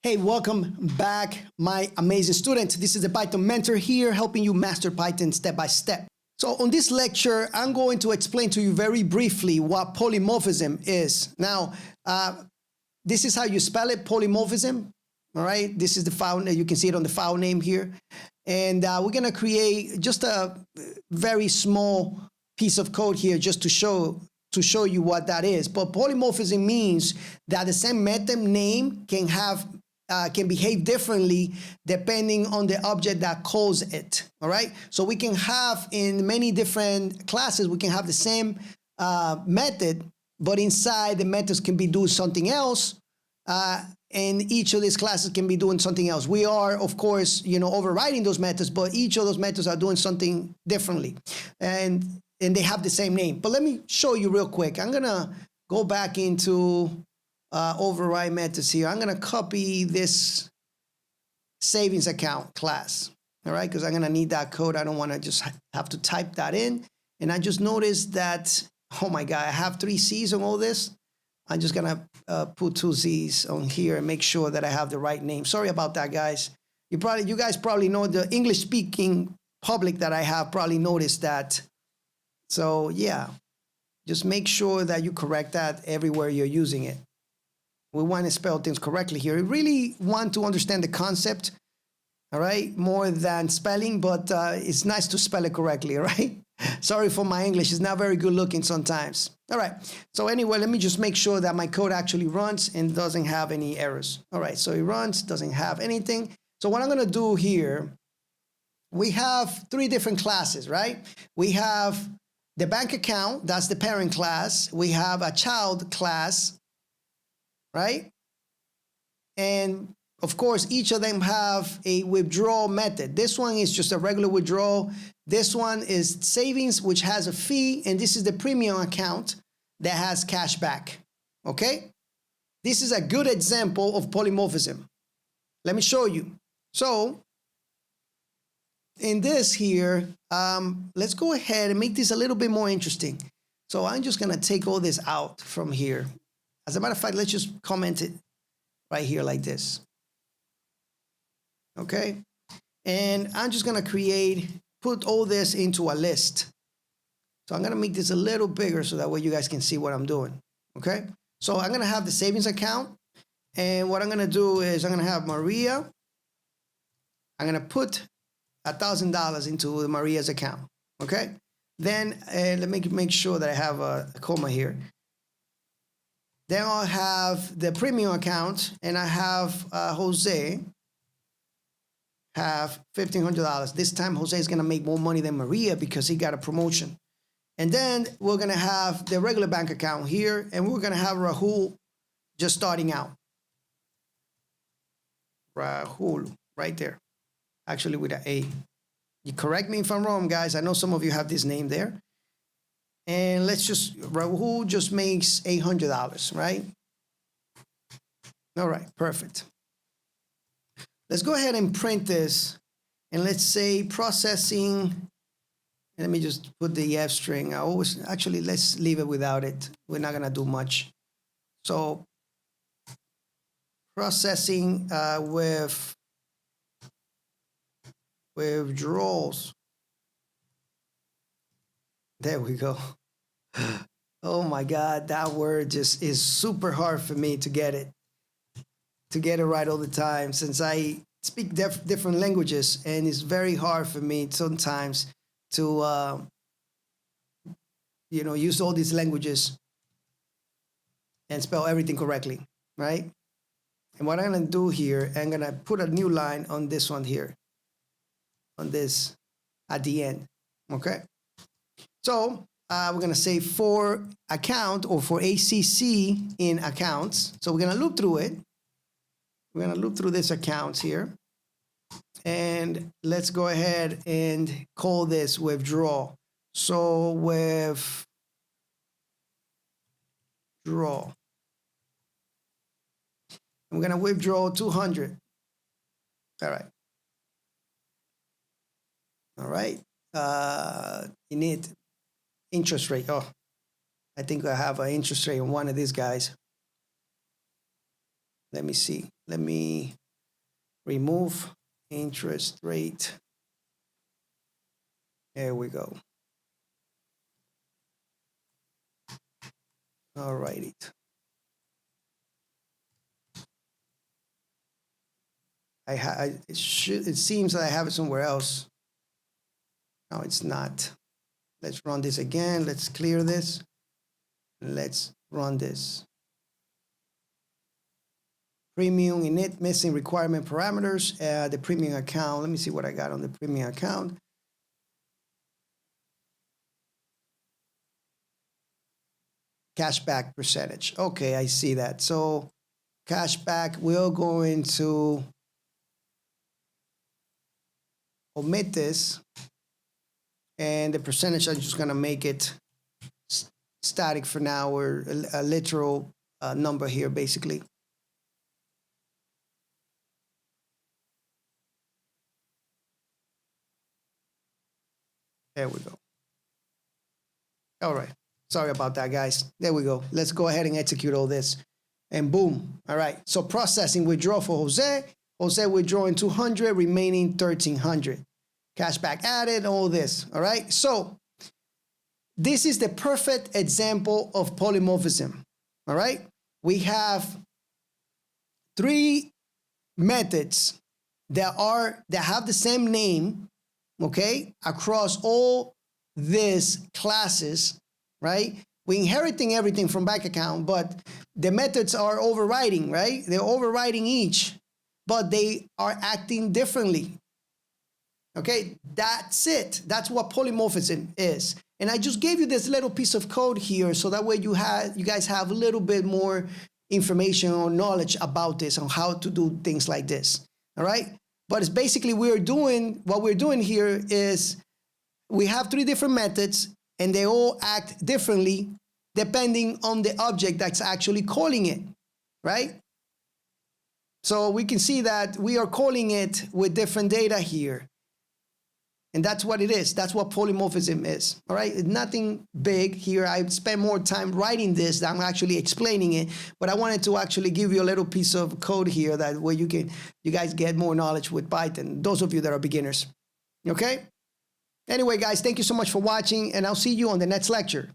Hey, welcome back, my amazing student. This is the Python mentor here, helping you master Python step by step. So on this lecture, I'm going to explain to you very briefly what polymorphism is. Now, this is how you spell it, polymorphism. All right, this is the file, you can see it on the file name here. And we're gonna create just a very small piece of code here just to show you what that is. But polymorphism means that the same method name can behave differently depending on the object that calls it. All right, so we can have in many different classes, we can have the same method, but inside the methods can be doing something else. And each of these classes can be doing something else. We are, of course, overriding those methods, but each of those methods are doing something differently. And they have the same name. But let me show you real quick. I'm gonna go back into override methods here. I'm gonna copy this savings account class, all right? Because I'm gonna need that code. I don't wanna just have to type that in. And I just noticed that, oh my God, I have 3 C's on all this. I'm just gonna put 2 Z's on here and make sure that I have the right name. Sorry about that, guys. You guys probably know, the English speaking public that I have probably noticed that. So yeah, just make sure that you correct that everywhere you're using it. We want to spell things correctly here. We really want to understand the concept, all right, more than spelling, but it's nice to spell it correctly, all right? Sorry for my English, it's not very good looking sometimes. All right, so anyway, let me just make sure that my code actually runs and doesn't have any errors. All right, so it runs, doesn't have anything. So what I'm gonna do here, we have 3 different classes, right? We have the bank account, that's the parent class. We have a child class, right? And of course, each of them have a withdrawal method. This one is just a regular withdrawal. This one is savings, which has a fee. And this is the premium account that has cash back, okay? This is a good example of polymorphism. Let me show you. So in this here, let's go ahead and make this a little bit more interesting. So I'm just gonna take all this out from here. As a matter of fact, let's just comment it right here like this. Okay, and I'm just gonna put all this into a list. So I'm gonna make this a little bigger so that way you guys can see what I'm doing, okay? So I'm gonna have the savings account, and what I'm gonna do is I'm gonna have Maria. I'm gonna put $1,000 into Maria's account, okay? Then let me make sure that I have a comma here. Then I'll have the premium account, and I have Jose have $1,500. This time Jose is gonna make more money than Maria because he got a promotion. And then we're gonna have the regular bank account here, and we're gonna have Rahul just starting out. Rahul, right there. Actually with an A. You correct me if I'm wrong, guys. I know some of you have this name there. And Rahul just makes $800, right? All right, perfect. Let's go ahead and print this, and let's say processing, and let me just put the F string. Let's leave it without it. We're not gonna do much. So processing with withdrawals. There we go. Oh my God, that word just is super hard for me to get it right all the time, since I speak different languages, and it's very hard for me sometimes to use all these languages and spell everything correctly, right? And what I'm gonna do here, I'm gonna put a new line on this one here, on this at the end, okay? So we're gonna say for account, or for ACC in accounts. So we're gonna loop through it. We're gonna loop through this accounts here. And let's go ahead and call this withdrawal. So withdraw. I'm gonna withdraw 200. All right. All right. You need interest rate. Oh, I think I have an interest rate on one of these guys. Let me see. Let me remove interest rate. There we go. All righty. It seems that I have it somewhere else. No, it's not. Let's run this again. Let's clear this. Let's run this. Premium init missing requirement parameters. The premium account. Let me see what I got on the premium account. Cashback percentage. Okay, I see that. So cashback, we're going to omit this. And the percentage, I'm just going to make it static for now, or a literal number here, basically. There we go. All right. Sorry about that, guys. There we go. Let's go ahead and execute all this. And boom. All right. So processing withdraw for Jose. Jose withdrawing 200, remaining 1,300. Cashback added, all this. All right. So this is the perfect example of polymorphism. All right. We have three methods that have the same name, okay, across all these classes, right? We're inheriting everything from bank account, but the methods are overriding, right? They're overriding each, but they are acting differently. Okay, that's it. That's what polymorphism is. And I just gave you this little piece of code here so that way you guys have a little bit more information or knowledge about this, on how to do things like this. All right? But it's basically what we're doing here is we have three different methods and they all act differently depending on the object that's actually calling it, right? So we can see that we are calling it with different data here. And that's what it is. That's what polymorphism is. All right. It's nothing big here. I spent more time writing this than I'm actually explaining it. But I wanted to actually give you a little piece of code here that where you guys get more knowledge with Python. Those of you that are beginners. Okay. Anyway, guys, thank you so much for watching, and I'll see you on the next lecture.